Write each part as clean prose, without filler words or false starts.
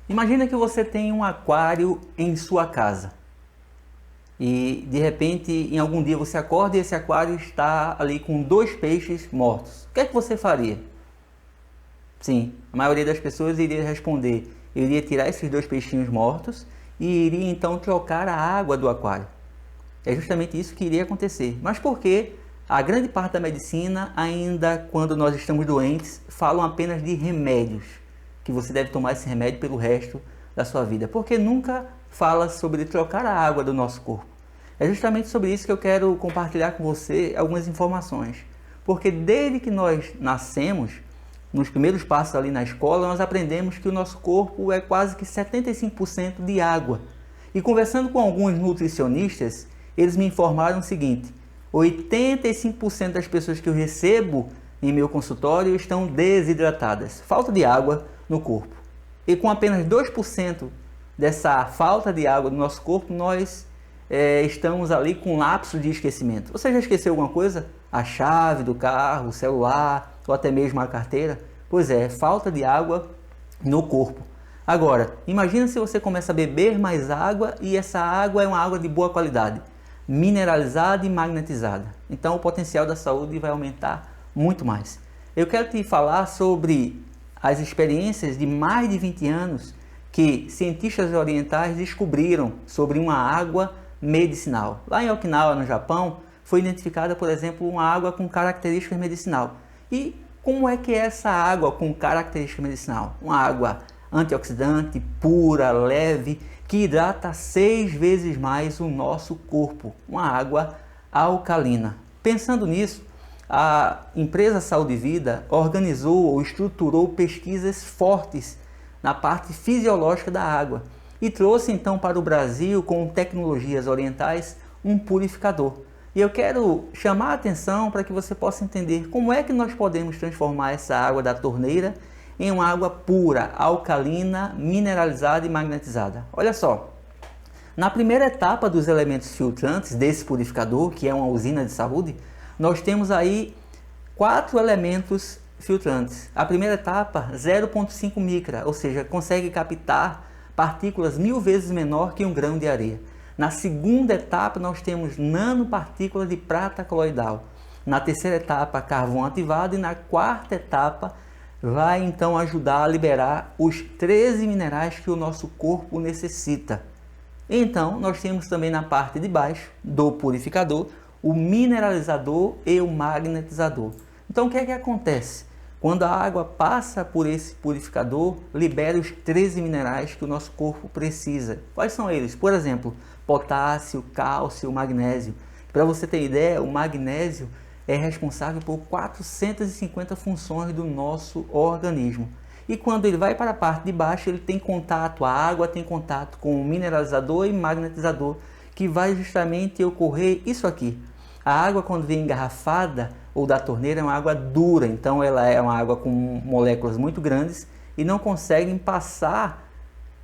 Imagina que você tem um aquário em sua casa e de repente em algum dia você acorda e esse aquário está ali com dois peixes mortos. O que é que você faria? Sim, a maioria das pessoas iria responder: eu iria tirar esses dois peixinhos mortos e iria então trocar a água do aquário. É justamente isso que iria acontecer. Mas por que a grande parte da medicina, ainda quando nós estamos doentes, falam apenas de remédios, que você deve tomar esse remédio pelo resto da sua vida? Porque nunca fala sobre trocar a água do nosso corpo. É justamente sobre isso que eu quero compartilhar com você algumas informações. Porque desde que nós nascemos, nos primeiros passos ali na escola, nós aprendemos que o nosso corpo é quase que 75% de água. E conversando com alguns nutricionistas, eles me informaram o seguinte: 85% das pessoas que eu recebo em meu consultório estão desidratadas, falta de água no corpo. E com apenas 2% dessa falta de água do nosso corpo, nós estamos ali com lapso de esquecimento. Você já esqueceu alguma coisa? A chave do carro, o celular, ou até mesmo a carteira? Pois é, falta de água no corpo. Agora, imagina se você começa a beber mais água e essa água é uma água de boa qualidade, mineralizada e magnetizada. Então o potencial da saúde vai aumentar muito mais. Eu quero te falar sobre as experiências de mais de 20 anos que cientistas orientais descobriram sobre uma água medicinal. Lá em Okinawa, no Japão, foi identificada, por exemplo, uma água com características medicinal. E como é que é essa água com característica medicinal? Uma água antioxidante, pura, leve, que hidrata 6 vezes mais o nosso corpo. Uma água alcalina. Pensando nisso, a empresa Saúde e Vida organizou ou estruturou pesquisas fortes na parte fisiológica da água e trouxe então para o Brasil, com tecnologias orientais, um purificador. E eu quero chamar a atenção para que você possa entender como é que nós podemos transformar essa água da torneira em uma água pura, alcalina, mineralizada e magnetizada. Olha só, na primeira etapa dos elementos filtrantes desse purificador, que é uma usina de saúde, nós temos aí 4 elementos filtrantes. A primeira etapa, 0,5 micra, ou seja, consegue captar partículas 1000 vezes menor que um grão de areia. Na segunda etapa, nós temos nanopartículas de prata coloidal. Na terceira etapa, carvão ativado. E na quarta etapa, vai então ajudar a liberar os 13 minerais que o nosso corpo necessita. Então, nós temos também na parte de baixo do purificador o mineralizador e o magnetizador. Então, o que é que acontece? Quando a água passa por esse purificador, libera os 13 minerais que o nosso corpo precisa. Quais são eles? Por exemplo, potássio, cálcio, magnésio. Para você ter ideia, o magnésio é responsável por 450 funções do nosso organismo. E quando ele vai para a parte de baixo, ele tem contato, a água tem contato com o mineralizador e magnetizador, que vai justamente ocorrer isso aqui. A água, quando vem engarrafada ou da torneira, é uma água dura, então ela é uma água com moléculas muito grandes e não conseguem passar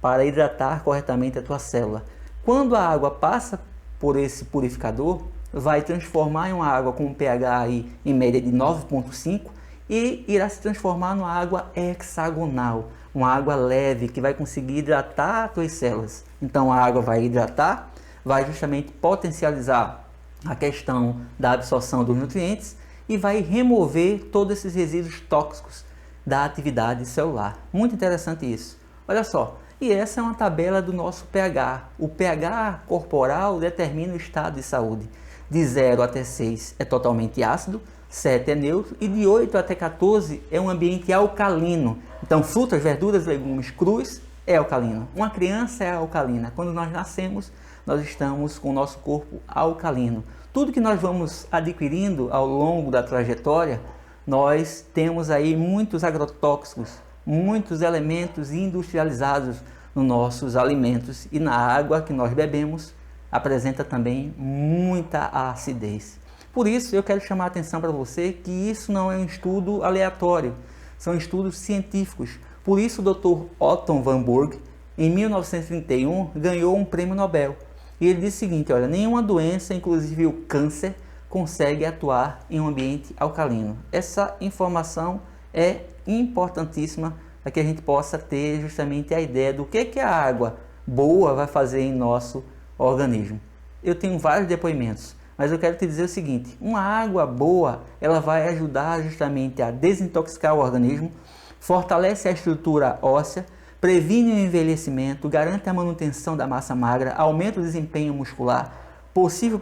para hidratar corretamente a tua célula. Quando a água passa por esse purificador, vai transformar em uma água com um pH aí, em média de 9,5 e irá se transformar numa água hexagonal, uma água leve que vai conseguir hidratar as tuas células. Então a água vai hidratar, vai justamente potencializar a questão da absorção dos nutrientes e vai remover todos esses resíduos tóxicos da atividade celular. Muito interessante isso. Olha só, e essa é uma tabela do nosso pH. O pH corporal determina o estado de saúde. De 0 até 6 é totalmente ácido, 7 é neutro e de 8 até 14 é um ambiente alcalino. Então, frutas, verduras, legumes crus é alcalino. Uma criança é alcalina. Quando nós nascemos, nós estamos com o nosso corpo alcalino. Tudo que nós vamos adquirindo ao longo da trajetória, nós temos aí muitos agrotóxicos, muitos elementos industrializados nos nossos alimentos e na água que nós bebemos apresenta também muita acidez. Por isso eu quero chamar a atenção para você que isso não é um estudo aleatório, são estudos científicos. Por isso o Dr. Otto Warburg, em 1931, ganhou um prêmio Nobel. E ele disse o seguinte: olha, nenhuma doença, inclusive o câncer, consegue atuar em um ambiente alcalino. Essa informação é importantíssima para que a gente possa ter justamente a ideia do que a água boa vai fazer em nosso organismo. Eu tenho vários depoimentos, mas eu quero te dizer o seguinte: uma água boa, ela vai ajudar justamente a desintoxicar o organismo, fortalece a estrutura óssea, previne o envelhecimento, garante a manutenção da massa magra, aumenta o desempenho muscular, possível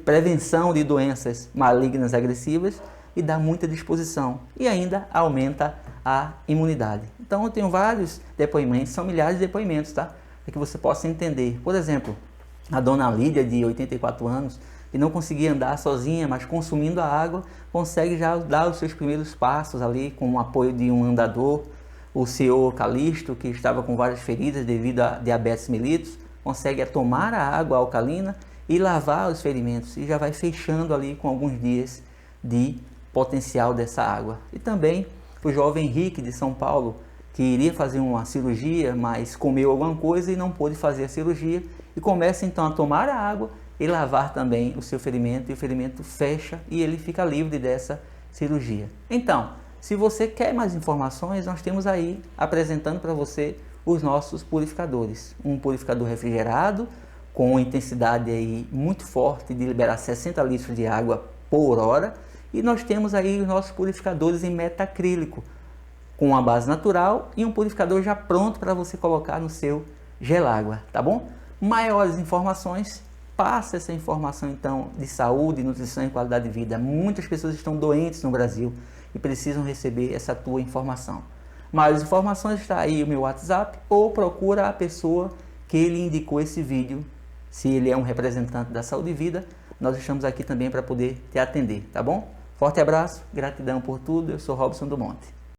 prevenção de doenças malignas agressivas e dá muita disposição e ainda aumenta a imunidade. Então eu tenho vários depoimentos, são milhares de depoimentos, tá? Para que você possa entender. Por exemplo, a dona Lídia, de 84 anos, que não conseguia andar sozinha, mas consumindo a água, consegue já dar os seus primeiros passos ali com o apoio de um andador. O senhor Calixto, que estava com várias feridas devido a diabetes mellitus, consegue tomar a água alcalina e lavar os ferimentos e já vai fechando ali com alguns dias de potencial dessa água. E também o jovem Henrique de São Paulo, que iria fazer uma cirurgia, mas comeu alguma coisa e não pôde fazer a cirurgia e começa então a tomar a água e lavar também o seu ferimento, e o ferimento fecha e ele fica livre dessa cirurgia. Então, se você quer mais informações, nós temos aí apresentando para você os nossos purificadores. Um purificador refrigerado com intensidade aí muito forte de liberar 60 litros de água por hora, e nós temos aí os nossos purificadores em metacrílico com uma base natural e um purificador já pronto para você colocar no seu gelágua, tá bom? Maiores informações, passa essa informação então de saúde, nutrição e qualidade de vida. Muitas pessoas estão doentes no Brasil e precisam receber essa tua informação. Maiores informações, está aí o meu WhatsApp, ou procura a pessoa que ele indicou esse vídeo. Se ele é um representante da Saúde e Vida, nós estamos aqui também para poder te atender, tá bom? Forte abraço, gratidão por tudo, eu sou Robson do Monte.